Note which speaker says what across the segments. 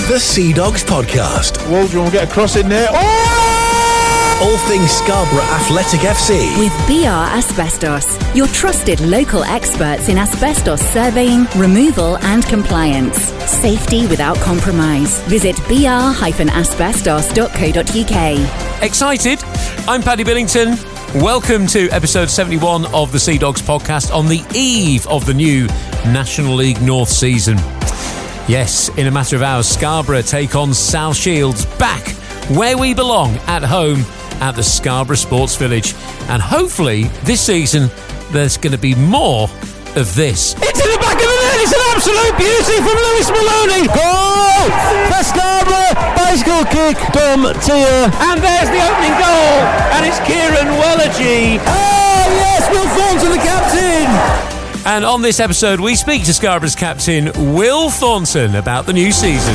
Speaker 1: The Sea Dogs Podcast.
Speaker 2: Waldron will get a cross in there. Oh!
Speaker 1: All things Scarborough Athletic FC.
Speaker 3: With BR Asbestos, your trusted local experts in asbestos surveying, removal and compliance. Safety without compromise. Visit br-asbestos.co.uk.
Speaker 4: Excited? I'm Paddy Billington. Welcome to episode 71 of the Sea Dogs Podcast on the eve of the new National League North season. Yes, in a matter of hours, Scarborough take on South Shields back where we belong, at home at the Scarborough Sports Village. And hopefully this season there's going to be more of this.
Speaker 5: Into the back of the net, it's an absolute beauty from Lewis Maloney. Goal for Scarborough, bicycle kick, Dom Tier.
Speaker 6: And there's the opening goal, and it's Kieran Wellergy.
Speaker 5: Oh yes, Will Thornton, the captain.
Speaker 4: And on this episode, we speak to Scarborough's captain, Will Thornton, about the new season.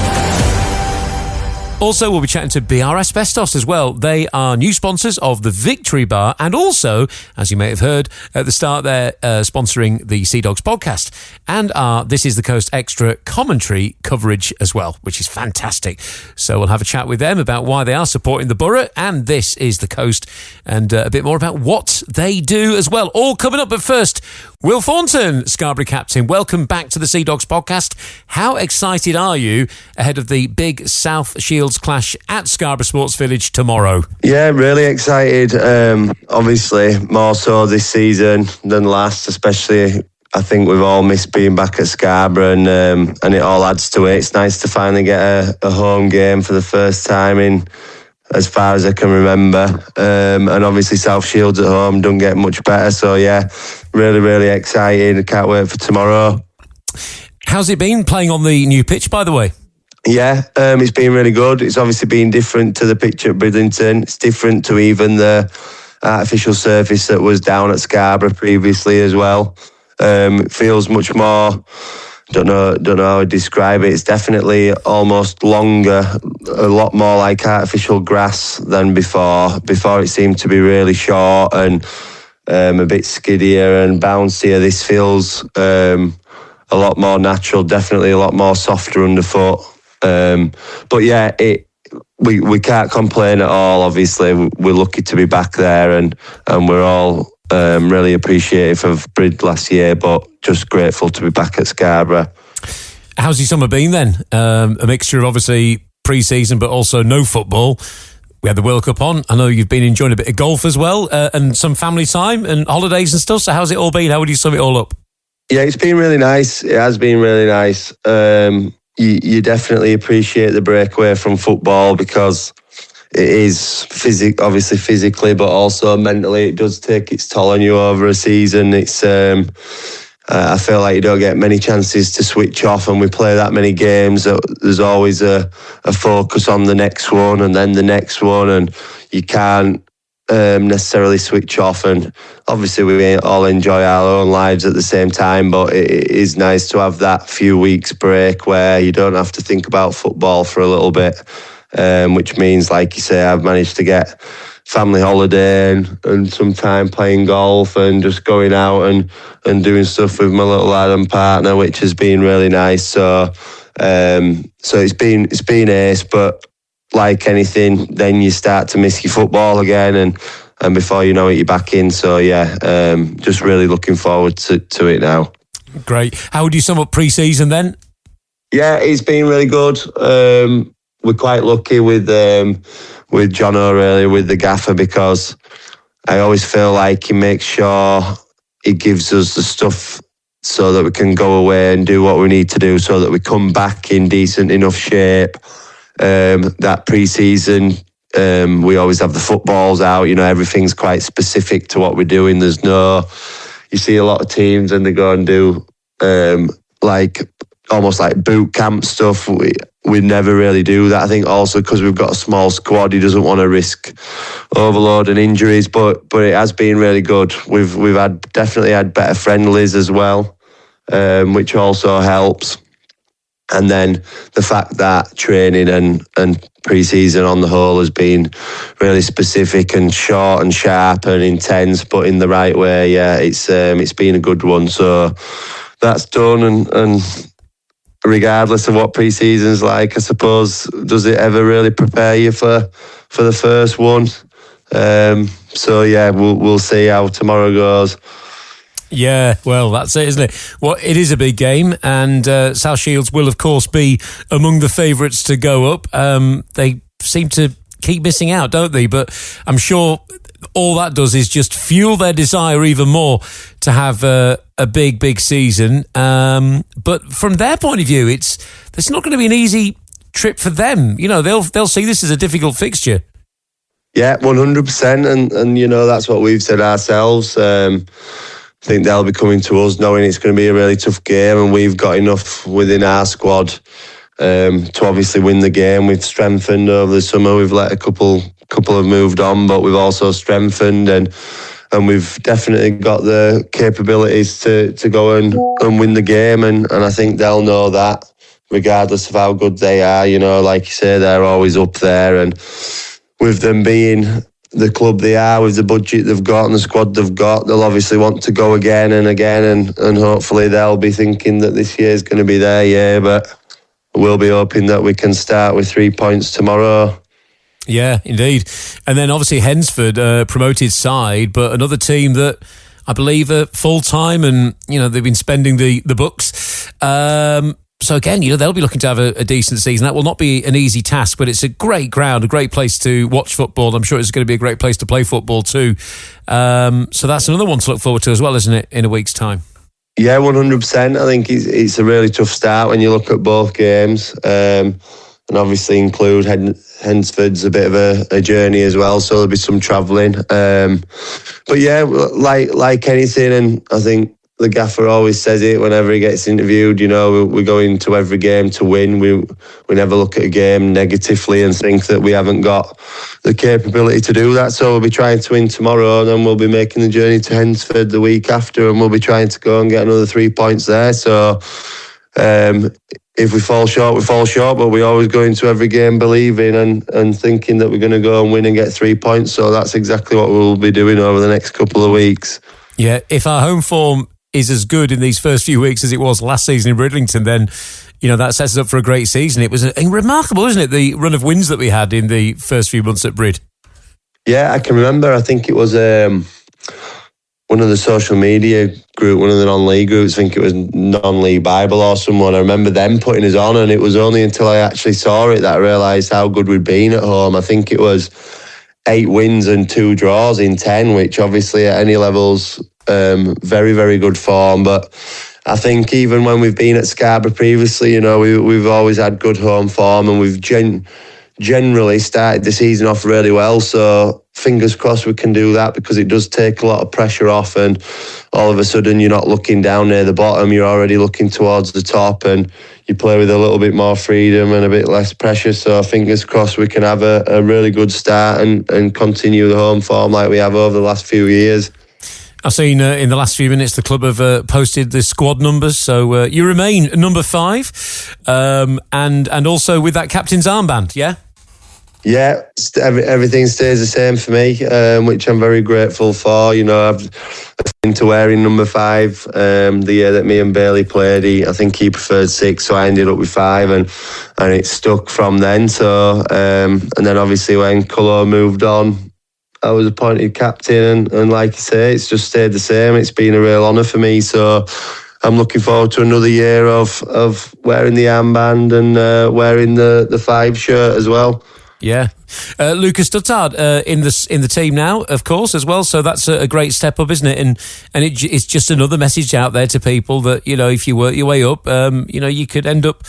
Speaker 4: Also, we'll be chatting to BR Asbestos as well. They are new sponsors of the Victory Bar and also, as you may have heard at the start, they're sponsoring the Sea Dogs podcast and are This Is the Coast Extra commentary coverage as well, which is fantastic. So we'll have a chat with them about why they are supporting the borough and This Is the Coast and a bit more about what they do as well. All coming up, but first, Will Thornton, Scarborough captain, welcome back to the Sea Dogs podcast. How excited are you ahead of the big South Shields clash at Scarborough Sports Village tomorrow?
Speaker 7: Yeah, really excited. Obviously, more so this season than last, especially. I think we've all missed being back at Scarborough and it all adds to it. It's nice to finally get a home game for the first time in as far as I can remember. And obviously South Shields at home don't get much better. So yeah, really, really excited. I can't wait for tomorrow.
Speaker 4: How's it been playing on the new pitch, by the way?
Speaker 7: Yeah, it's been really good. It's obviously been different to the pitch at Bridlington. It's different to even the artificial surface that was down at Scarborough previously as well. It feels much more, don't know how to describe it. It's definitely almost longer, a lot more like artificial grass than before. Before it seemed to be really short and a bit skiddier and bouncier. This feels a lot more natural, definitely a lot more softer underfoot. But yeah, we can't complain at all. Obviously, we're lucky to be back there, and we're all really appreciative of Brid last year, but just grateful to be back at Scarborough.
Speaker 4: How's your summer been then? A mixture of obviously pre-season, but also no football. We had the World Cup on. I know you've been enjoying a bit of golf as well, and some family time and holidays and stuff. So how's it all been? How would you sum it all up?
Speaker 7: Yeah, it's been really nice. It has been really nice. You definitely appreciate the breakaway from football because it is obviously physically, but also mentally, it does take its toll on you over a season. It's I feel like you don't get many chances to switch off, and we play that many games that there's always a focus on the next one and then the next one, and you can't necessarily switch off. And obviously we all enjoy our own lives at the same time, but it is nice to have that few weeks break where you don't have to think about football for a little bit, which means, like you say, I've managed to get family holiday and some time playing golf and just going out and doing stuff with my little lad and partner, which has been really nice. So it's been ace, but like anything, then you start to miss your football again, and before you know it, you're back in. So yeah, just really looking forward to it now.
Speaker 4: Great. How would you sum up pre-season then?
Speaker 7: Yeah, it's been really good. We're quite lucky with John O'Reilly, with the gaffer, because I always feel like he makes sure he gives us the stuff so that we can go away and do what we need to do, so that we come back in decent enough shape. That pre-season, we always have the footballs out, everything's quite specific to what we're doing. You see a lot of teams and they go and do almost like boot camp stuff. We never really do that. I think also because we've got a small squad, he doesn't want to risk overload and injuries, but it has been really good. We've definitely had better friendlies as well, which also helps. And then the fact that training and pre-season on the whole has been really specific and short and sharp and intense, but in the right way. Yeah, it's been a good one. So that's done, and regardless of what pre-season's like, I suppose, does it ever really prepare you for the first one? So yeah, we'll see how tomorrow goes.
Speaker 4: Yeah, well, that's it, isn't it? Well, it is a big game, and South Shields will, of course, be among the favourites to go up. They seem to keep missing out, don't they? But I'm sure all that does is just fuel their desire even more to have a big season. But from their point of view, it's not going to be an easy trip for them. You know, they'll see this as a difficult fixture.
Speaker 7: Yeah, 100%, and you know, that's what we've said ourselves. I think they'll be coming to us knowing it's going to be a really tough game, and we've got enough within our squad to obviously win the game. We've strengthened over the summer. We've let a couple have moved on, but we've also strengthened, and we've definitely got the capabilities to go and win the game, and I think they'll know that regardless of how good they are. You know, like you say, they're always up there, and with them being the club they are, with the budget they've got and the squad they've got, they'll obviously want to go again and again, and hopefully they'll be thinking that this year's going to be their year, but we'll be hoping that we can start with 3 points tomorrow.
Speaker 4: Yeah, indeed. And then obviously Hensford, promoted side, but another team that I believe are full-time, and, you know, they've been spending the books. So again, you know, they'll be looking to have a decent season. That will not be an easy task, but it's a great ground, a great place to watch football. I'm sure it's going to be a great place to play football too. So that's another one to look forward to as well, isn't it, in a week's time?
Speaker 7: Yeah, 100%. I think it's a really tough start when you look at both games. And obviously include Hensford's a bit of a journey as well, so there'll be some travelling. But yeah, like anything, and I think the gaffer always says it whenever he gets interviewed, you know, we go into every game to win. We never look at a game negatively and think that we haven't got the capability to do that. So we'll be trying to win tomorrow, and then we'll be making the journey to Hensford the week after, and we'll be trying to go and get another 3 points there. So if we fall short, we fall short, but we always go into every game believing and thinking that we're going to go and win and get 3 points. So that's exactly what we'll be doing over the next couple of weeks.
Speaker 4: Yeah, if our home form is as good in these first few weeks as it was last season in Bridlington, then, you know, that sets us up for a great season. It was remarkable, isn't it, the run of wins that we had in the first few months at Brid? Yeah,
Speaker 7: I can remember, I think it was one of the social media group, one of the non-league groups, I think it was Non-League Bible or someone. I remember them putting us on, and it was only until I actually saw it that I realised how good we'd been at home. I think it was 8 wins and 2 draws in 10, which obviously at any levels, very, very good form. But I think even when we've been at Scarborough previously, you know, we've always had good home form, and we've generally started the season off really well. So fingers crossed we can do that, because it does take a lot of pressure off, and all of a sudden you're not looking down near the bottom, you're already looking towards the top, and you play with a little bit more freedom and a bit less pressure. So fingers crossed we can have a really good start and continue the home form like we have over the last few years.
Speaker 4: I've seen in the last few minutes the club have posted the squad numbers, so you remain number 5, and also with that captain's armband, yeah?
Speaker 7: Yeah, everything stays the same for me, which I'm very grateful for. You know, I've been to wearing number 5 the year that me and Bailey played. I think he preferred 6, so I ended up with 5, and it stuck from then. So, and then obviously when Cullo moved on, I was appointed captain, and like you say, it's just stayed the same. It's been a real honour for me, so I'm looking forward to another year of wearing the armband and wearing the 5 shirt as well.
Speaker 4: Yeah, Lucas Duttard in the team now, of course, as well. So that's a great step up, isn't it? And it's just another message out there to people that, you know, if you work your way up, you know, you could end up,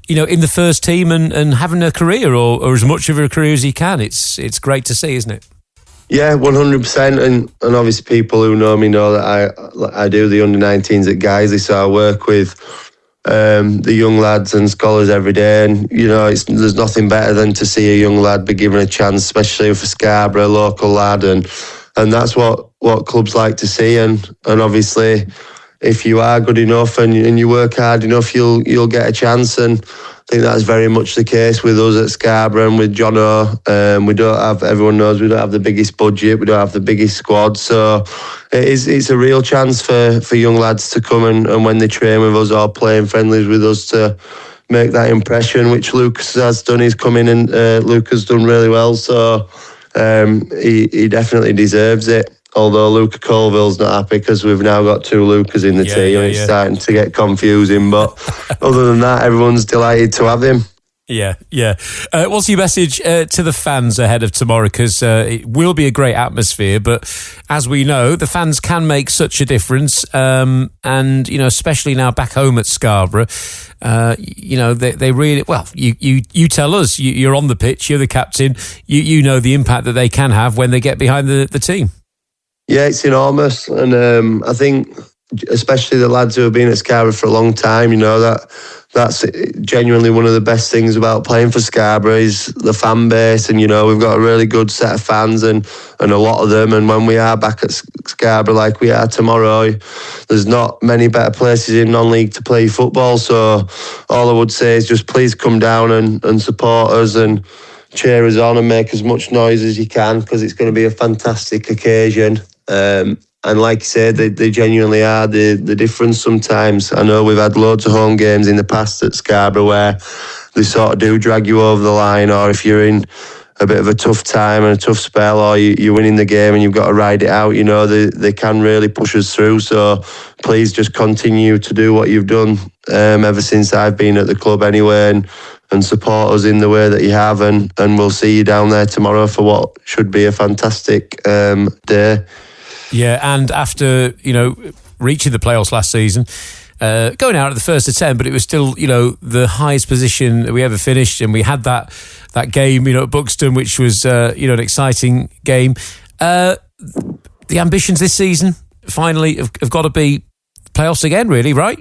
Speaker 4: you know, in the first team and having a career or as much of a career as you can. It's great to see, isn't it?
Speaker 7: Yeah, 100%, and obviously people who know me know that I do the under-19s at Guiseley, so I work with the young lads and scholars every day, and you know, there's nothing better than to see a young lad be given a chance, especially for Scarborough, a local lad, and that's what clubs like to see, and obviously if you are good enough and you work hard enough, you'll get a chance. And I think that's very much the case with us at Scarborough and with Jono. We don't have, everyone knows, we don't have the biggest budget, we don't have the biggest squad, so it's a real chance for young lads to come and when they train with us or playing friendlies with us to make that impression, which Lucas has done. He's come in and Luke has done really well, so he definitely deserves it. Although Luca Colville's not happy because we've now got 2 Lucas in the team and it's starting to get confusing. But other than that, everyone's delighted to have him.
Speaker 4: Yeah. What's your message to the fans ahead of tomorrow? Because it will be a great atmosphere, but as we know, the fans can make such a difference. And, especially now back home at Scarborough, they really, well, you tell us, you're on the pitch, you're the captain, you know the impact that they can have when they get behind the team.
Speaker 7: Yeah, it's enormous, and I think especially the lads who have been at Scarborough for a long time, that's genuinely one of the best things about playing for Scarborough is the fan base, and we've got a really good set of fans and a lot of them. And when we are back at Scarborough like we are tomorrow, there's not many better places in non-league to play football. So all I would say is just please come down and support us and cheer us on and make as much noise as you can, because it's going to be a fantastic occasion. And like you said, they genuinely are the difference sometimes. I know we've had loads of home games in the past at Scarborough where they sort of do drag you over the line, or if you're in a bit of a tough time and a tough spell, or you're winning the game and you've got to ride it out, they can really push us through. So please just continue to do what you've done ever since I've been at the club anyway, and support us in the way that you have, and we'll see you down there tomorrow for what should be a fantastic day. Yeah,
Speaker 4: and after, reaching the playoffs last season, going out at the first attempt, but it was still, the highest position that we ever finished, and we had that game, at Buxton, which was, an exciting game. The ambitions this season, finally, have got to be playoffs again, really, right?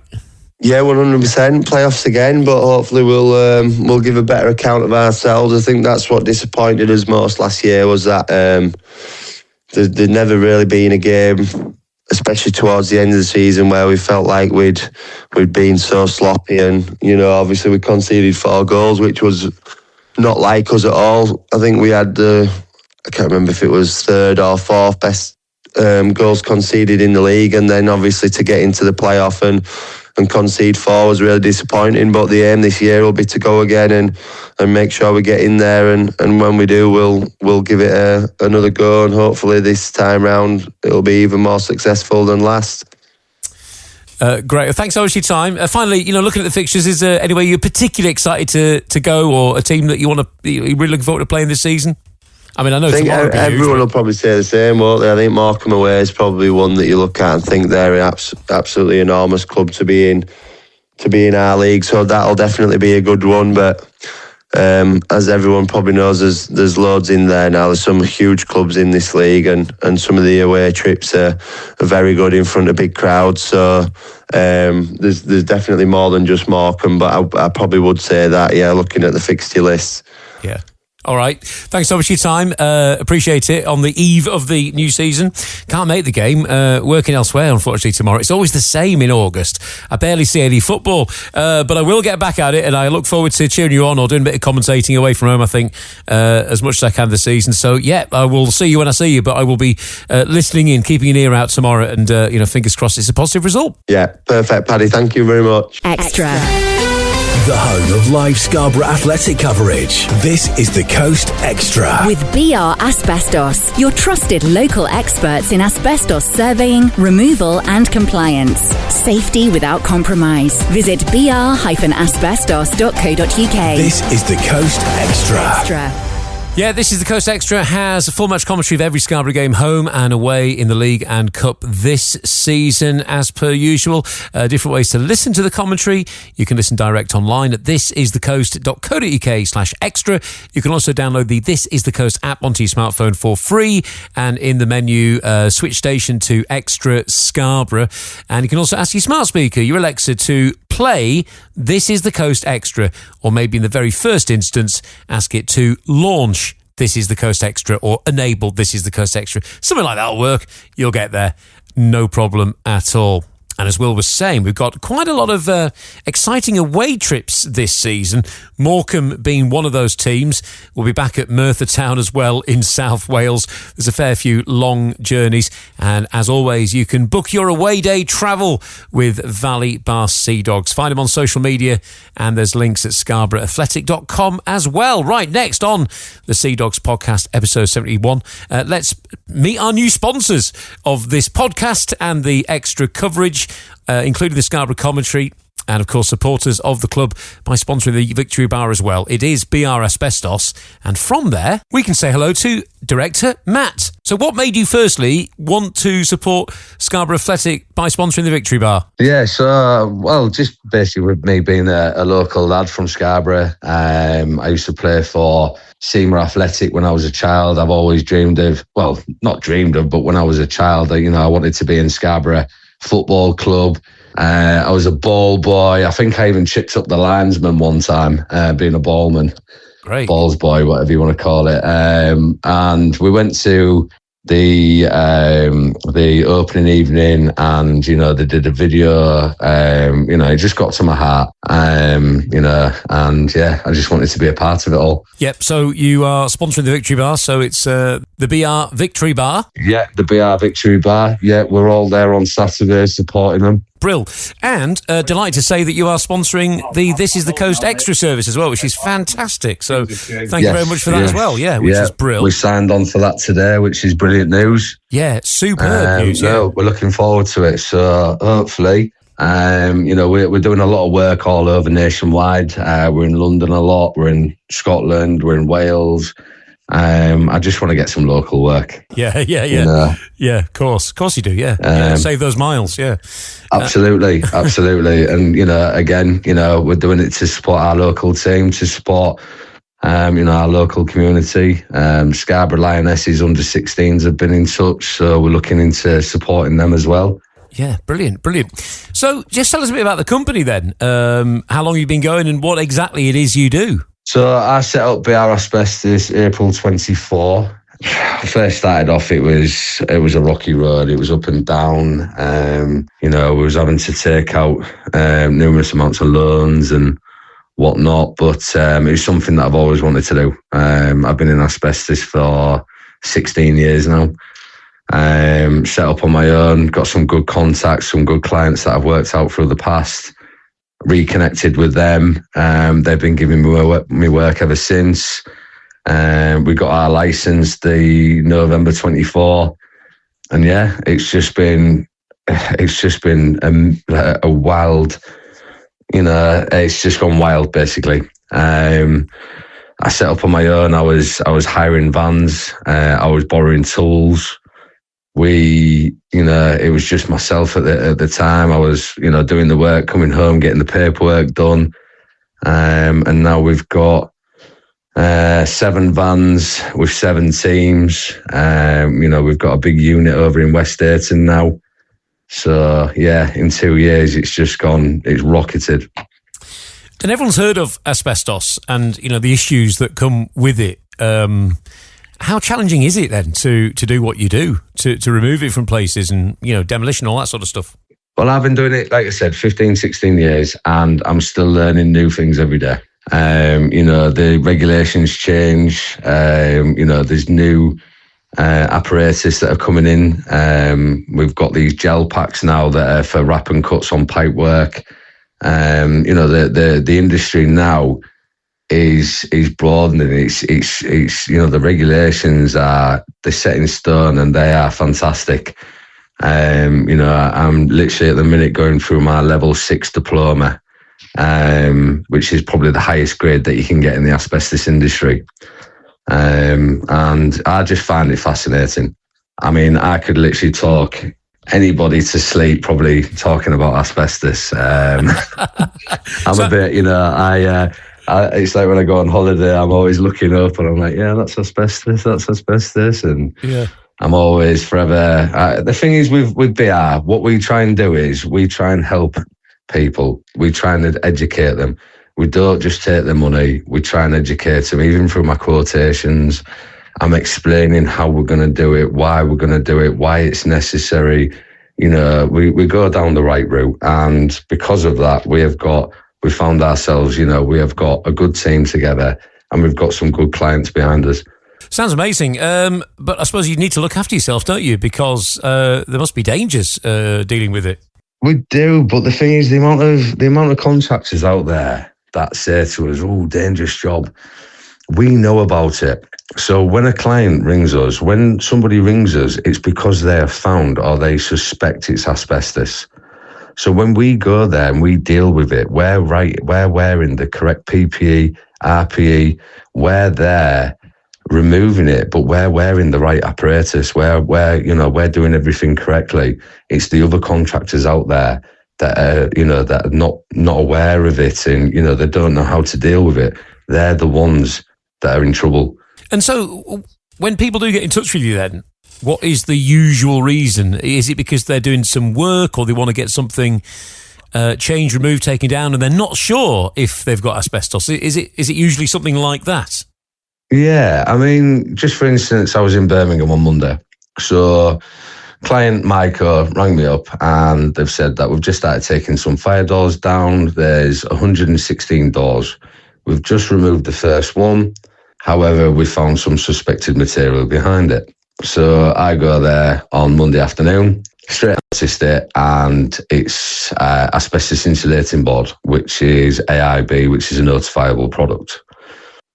Speaker 7: Yeah, 100% playoffs again, but hopefully we'll give a better account of ourselves. I think that's what disappointed us most last year, was that there'd never really been a game, especially towards the end of the season, where we felt like we'd been so sloppy, and obviously we conceded 4 goals, which was not like us at all. I think we had I can't remember if it was 3rd or 4th best goals conceded in the league, and then obviously to get into the playoff and concede 4 was really disappointing. But the aim this year will be to go again and make sure we get in there, and when we do, we'll give it another go, and hopefully this time round it'll be even more successful than last.
Speaker 4: Great. Thanks so much for your time. Finally, looking at the fixtures, is there anywhere you're particularly excited to go, or a team that you're really looking forward to playing this season? I mean, I think
Speaker 7: everyone will probably say the same, won't they? I think Morecambe away is probably one that you look at and think they're an absolutely enormous club to be in our league, so that'll definitely be a good one. But as everyone probably knows, there's loads in there now. There's some huge clubs in this league, and some of the away trips are very good in front of big crowds. So there's definitely more than just Morecambe, but I probably would say that, looking at the fixture list.
Speaker 4: Yeah. All right. Thanks so much for your time. Appreciate it on the eve of the new season. Can't make the game. Working elsewhere, unfortunately, tomorrow. It's always the same in August. I barely see any football, but I will get back at it, and I look forward to cheering you on or doing a bit of commentating away from home, I think, as much as I can this season. So, I will see you when I see you, but I will be listening in, keeping an ear out tomorrow, and, fingers crossed it's a positive result.
Speaker 7: Yeah, perfect, Paddy. Thank you very much.
Speaker 3: Extra.
Speaker 1: The home of live Scarborough athletic coverage. This is the Coast Extra.
Speaker 3: With BR Asbestos, your trusted local experts in asbestos surveying, removal and compliance. Safety without compromise. Visit br-asbestos.co.uk.
Speaker 1: This is the Coast Extra.
Speaker 4: Yeah, this is the Coast Extra. Has a full match commentary of every Scarborough game, home and away, in the league and cup this season, as per usual. Different ways to listen to the commentary. You can listen direct online at thisisthecoast.co.uk/extra. You can also download the This Is The Coast app onto your smartphone for free, and in the menu, switch station to Extra Scarborough. And you can also ask your smart speaker, your Alexa, to play This Is The Coast Extra, or maybe in the very first instance, ask it to launch This Is The Coast Extra, or enable This Is The Coast Extra. Something like that will work. You'll get there. No problem at all. And as Will was saying, we've got quite a lot of exciting away trips this season. Morecambe being one of those teams. We'll be back at Merthyr Town as well in South Wales. There's a fair few long journeys. And as always, you can book your away day travel with Valley Bar Sea Dogs. Find them on social media, and there's links at scarboroughAthletic.com as well. Right, next on the Sea Dogs podcast, episode 71, let's meet our new sponsors of this podcast and the extra coverage, including the Scarborough commentary, and of course supporters of the club by sponsoring the Victory Bar as well. It is BR Asbestos, and from there we can say hello to director Matt. So what made you firstly want to support Scarborough Athletic by sponsoring the Victory Bar?
Speaker 8: Yeah, so, well, just basically with me being a local lad from Scarborough, I used to play for Seymour Athletic when I was a child. I've always dreamed of, well, not dreamed of, but when I was a child, I wanted to be in Scarborough Football Club. I was a ball boy. I think I even chipped up the linesman one time, being a ballman.
Speaker 4: Great.
Speaker 8: Balls boy, whatever you want to call it. And we went to the opening evening, and they did a video. It just got to my heart. And yeah, I just wanted to be a part of it all.
Speaker 4: Yep. So you are sponsoring the Victory Bar. So it's the BR Victory Bar.
Speaker 8: Yeah, the BR Victory Bar. Yeah, we're all there on Saturday supporting them.
Speaker 4: Brill. And delighted to say that you are sponsoring the This Is the Coast Extra service as well, which is fantastic. So thank you very much for that as well. Yeah, which is brill.
Speaker 8: We signed on for that today, which is brilliant news.
Speaker 4: Yeah, superb news. Yeah.
Speaker 8: We're looking forward to it. So hopefully, we're doing a lot of work all over nationwide. We're in London a lot. We're in Scotland. We're in Wales. I just want to get some local work.
Speaker 4: Yeah. Yeah, of course you do. Yeah, save those miles. Yeah,
Speaker 8: absolutely. And we're doing it to support our local team, to support our local community. Scarborough Lionesses under 16s have been in touch, so we're looking into supporting them as well.
Speaker 4: Yeah, brilliant. So just tell us a bit about the company then. How long you've been going and what exactly it is you do.
Speaker 8: So I set up BR Asbestos April 24. First started off, it was a rocky road. It was up and down. We was having to take out numerous amounts of loans and whatnot. But it was something that I've always wanted to do. I've been in asbestos for 16 years now. Set up on my own, got some good contacts, some good clients that I've worked out through the past. Reconnected with them. They've been giving me work ever since. We got our license the November 24, and yeah, it's just been a wild. It's just gone wild basically. I set up on my own. I was hiring vans. I was borrowing tools. It was just myself at the time. I was, doing the work, coming home, getting the paperwork done. And now we've got 7 vans with 7 teams. We've got a big unit over in West Thornton now. So, yeah, in 2 years, it's rocketed.
Speaker 4: And everyone's heard of asbestos and, the issues that come with it. How challenging is it then to do what you do, to remove it from places and, demolition, all that sort of stuff?
Speaker 8: Well, I've been doing it, like I said, 15, 16 years, and I'm still learning new things every day. The regulations change. There's new apparatus that are coming in. We've got these gel packs now that are for wrap and cuts on pipe work. The industry now is broadening. It's the regulations they're set in stone and they are fantastic. I'm literally at the minute going through my level 6 diploma, which is probably the highest grade that you can get in the asbestos industry. And I just find it fascinating. I mean, I could literally talk anybody to sleep probably talking about asbestos. I'm a bit, it's like when I go on holiday, I'm always looking up and I'm like, yeah, that's asbestos. And yeah. I'm always forever. The thing is with BR, what we try and do is we try and help people. We try and educate them. We don't just take their money. We try and educate them. Even through my quotations, I'm explaining how we're going to do it, why we're going to do it, why it's necessary. we go down the right route. And because of that, we found ourselves, we have got a good team together and we've got some good clients behind us.
Speaker 4: Sounds amazing. But I suppose you need to look after yourself, don't you? Because there must be dangers dealing with it.
Speaker 8: We do, but the thing is, the amount of contractors out there that say to us, "Oh, dangerous job," we know about it. So when a client rings us, when somebody rings us, it's because they have found or they suspect it's asbestos. So when we go there and we deal with it, we're wearing the correct PPE, RPE, we're there removing it, but we're wearing the right apparatus. We're doing everything correctly. It's the other contractors out there that are not aware of it, and they don't know how to deal with it. They're the ones that are in trouble.
Speaker 4: And so when people do get in touch with you then, what is the usual reason? Is it because they're doing some work or they want to get something changed, removed, taken down, and they're not sure if they've got asbestos? Is it usually something like that?
Speaker 8: Yeah, I mean, just for instance, I was in Birmingham on Monday. So client Myco rang me up and they've said that we've just started taking some fire doors down. There's 116 doors. We've just removed the first one. However, we found some suspected material behind it. So I go there on Monday afternoon, straight noticed it, and it's asbestos insulating board, which is AIB, which is a notifiable product.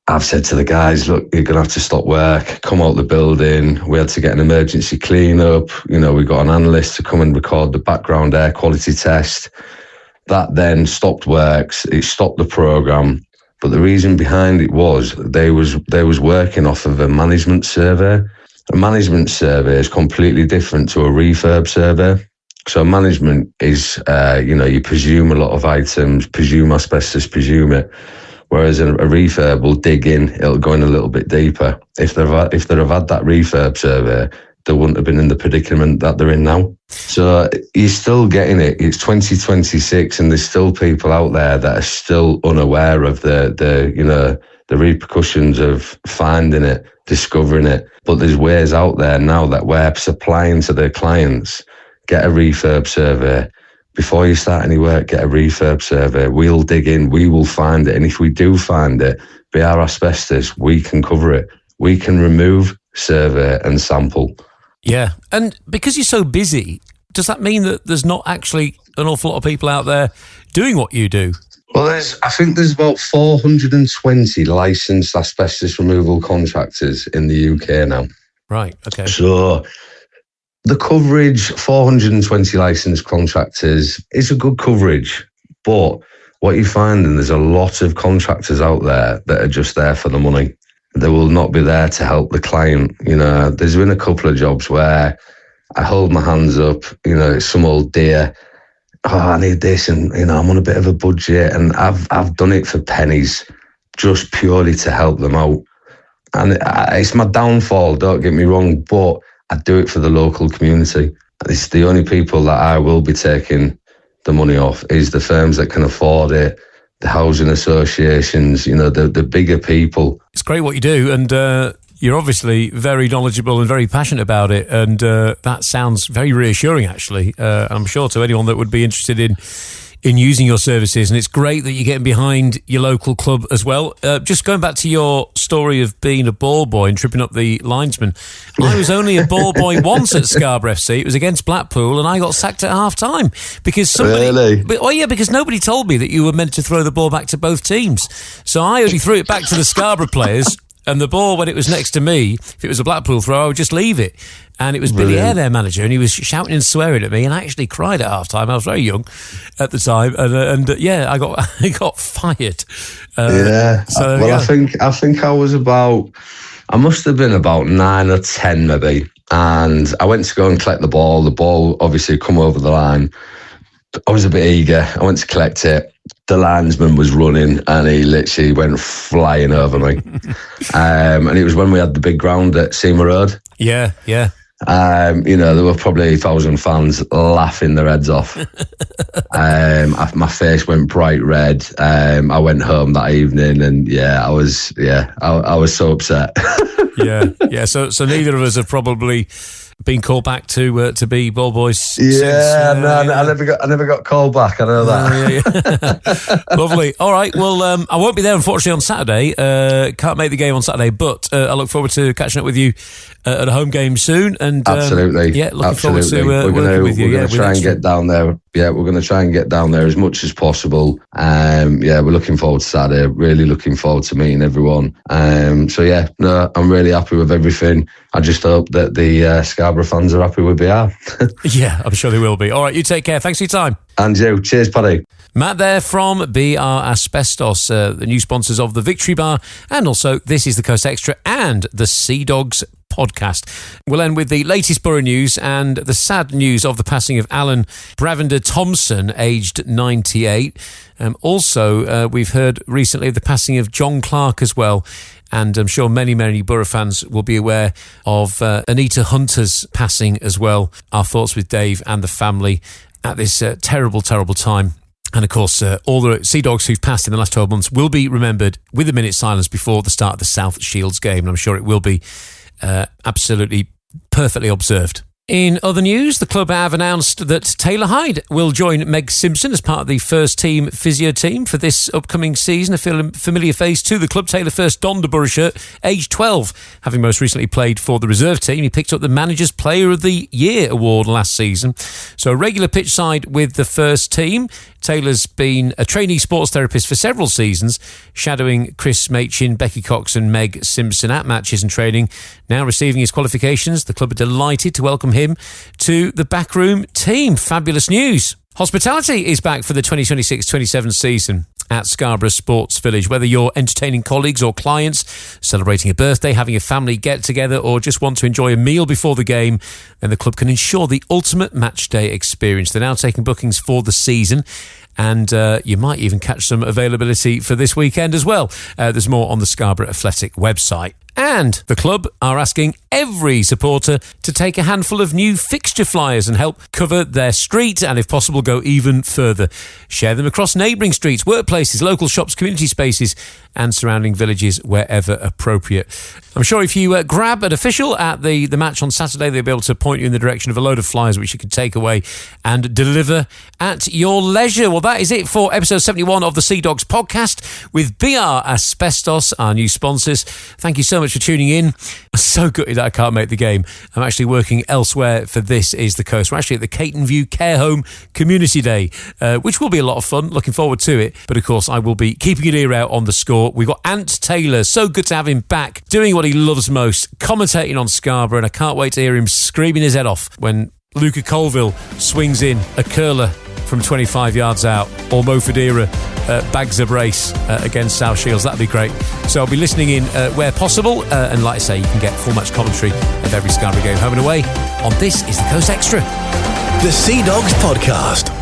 Speaker 8: I've said to the guys, look, you're going to have to stop work, come out the building. We had to get an emergency clean-up. We got an analyst to come and record the background air quality test. That then stopped works. It stopped the programme. But the reason behind it was they was working off of a management survey. A management survey is completely different to a refurb survey. So management is, you presume a lot of items, presume asbestos, presume it. Whereas a refurb will dig in, it'll go in a little bit deeper. If they'd have had that refurb survey, they wouldn't have been in the predicament that they're in now. So you're still getting it. It's 2026 and there's still people out there that are still unaware of the repercussions of finding it, discovering it. But there's ways out there now that we're supplying to their clients. Get a refurb survey. Before you start any work, get a refurb survey. We'll dig in, we will find it. And if we do find it, be our asbestos, we can cover it. We can remove, survey and sample.
Speaker 4: Yeah. And because you're so busy, does that mean that there's not actually an awful lot of people out there doing what you do?
Speaker 8: Well, I think there's about 420 licensed asbestos removal contractors in the UK now.
Speaker 4: Right, okay.
Speaker 8: So the coverage, 420 licensed contractors, is a good coverage. But what you find, and there's a lot of contractors out there that are just there for the money. They will not be there to help the client. There's been a couple of jobs where I hold my hands up, it's some old dear, I need this, and I'm on a bit of a budget, and I've done it for pennies, just purely to help them out. And it's my downfall, don't get me wrong, but I do it for the local community. It's the only people that I will be taking the money off is the firms that can afford it, the housing associations, the bigger people.
Speaker 4: It's great what you do, and you're obviously very knowledgeable and very passionate about it, and that sounds very reassuring, actually. I'm sure to anyone that would be interested in using your services, and it's great that you're getting behind your local club as well. Just going back to your story of being a ball boy and tripping up the linesman, I was only a ball boy once at Scarborough FC. It was against Blackpool, and I got sacked at half-time because somebody...
Speaker 8: Really?
Speaker 4: Because nobody told me that you were meant to throw the ball back to both teams. So I only threw it back to the Scarborough players, and the ball, when it was next to me, if it was a Blackpool throw, I would just leave it. And it was Billy Eyre, their manager, and he was shouting and swearing at me, and I actually cried at half-time. I was very young at the time, and I got fired.
Speaker 8: I think I must have been about 9 or 10 maybe, and I went to go and collect the ball. The ball obviously come over the line. I was a bit eager. I went to collect it. The linesman was running and he literally went flying over me. And it was when we had the big ground at Seymour Road.
Speaker 4: Yeah.
Speaker 8: There were probably 1,000 fans laughing their heads off. My face went bright red. I went home that evening and I was so upset.
Speaker 4: Yeah. So neither of us have probably been called back to be ball boys.
Speaker 8: Yeah, I never got called back. I know that.
Speaker 4: Lovely. All right. Well, I won't be there unfortunately on Saturday. Can't make the game on Saturday, but I look forward to catching up with you at a home game soon. And
Speaker 8: absolutely,
Speaker 4: looking forward to working with you.
Speaker 8: We're going to try and get down there. Yeah, we're going to try and get down there as much as possible. We're looking forward to Saturday. Really looking forward to meeting everyone. I'm really happy with everything. I just hope that the Scarborough fans are happy with BR.
Speaker 4: Yeah, I'm sure they will be. All right, you take care. Thanks for your time.
Speaker 8: And you. Cheers, Paddy.
Speaker 4: Matt there from BR Asbestos, the new sponsors of the Victory Bar, and also This is the Coast Extra and the Sea Dogs podcast. We'll end with the latest Borough news and the sad news of the passing of Alan Bravender Thompson, aged 98. Also, we've heard recently of the passing of John Clark as well. And I'm sure many, many Borough fans will be aware of Anita Hunter's passing as well. Our thoughts with Dave and the family at this terrible, terrible time. And of course, all the Sea Dogs who've passed in the last 12 months will be remembered with a minute's silence before the start of the South Shields game. And I'm sure it will be absolutely perfectly observed. In other news, the club have announced that Taylor Hyde will join Meg Simpson as part of the first team physio team for this upcoming season. A familiar face to the club. Taylor first donned a Borough shirt, aged 12, having most recently played for the reserve team. He picked up the Manager's Player of the Year award last season. So a regular pitch side with the first team. Taylor's been a trainee sports therapist for several seasons, shadowing Chris Machin, Becky Cox and Meg Simpson at matches and training. Now receiving his qualifications, the club are delighted to welcome him to the backroom team. Fabulous news. Hospitality is back for the 2026-27 season at Scarborough Sports Village. Whether you're entertaining colleagues or clients, celebrating a birthday, having a family get-together, or just want to enjoy a meal before the game, then the club can ensure the ultimate match day experience. They're now taking bookings for the season, and you might even catch some availability for this weekend as well. There's more on the Scarborough Athletic website. And the club are asking every supporter to take a handful of new fixture flyers and help cover their street, and if possible go even further. Share them across neighbouring streets, workplaces, local shops, community spaces and surrounding villages wherever appropriate. I'm sure if you grab an official at the match on Saturday, they'll be able to point you in the direction of a load of flyers which you can take away and deliver at your leisure. Well, that is it for episode 71 of the Sea Dogs podcast with BR Asbestos, our new sponsors. Thank you so much for tuning in. I'm so gutted that I can't make the game. I'm actually working elsewhere for This Is the Coast. We're actually at the Caton View Care Home Community Day, which will be a lot of fun. Looking forward to it. But of course, I will be keeping an ear out on the score. We've got Ant Taylor. So good to have him back, doing what he loves most, commentating on Scarborough, and I can't wait to hear him screaming his head off when Luca Colville swings in a curler from 25 yards out, or Mo Fadira bags a brace against South Shields. That'd be great. So I'll be listening in where possible, and like I say, you can get full match commentary of every Scarborough game home and away on This Is the Coast Extra.
Speaker 1: The Sea Dogs Podcast.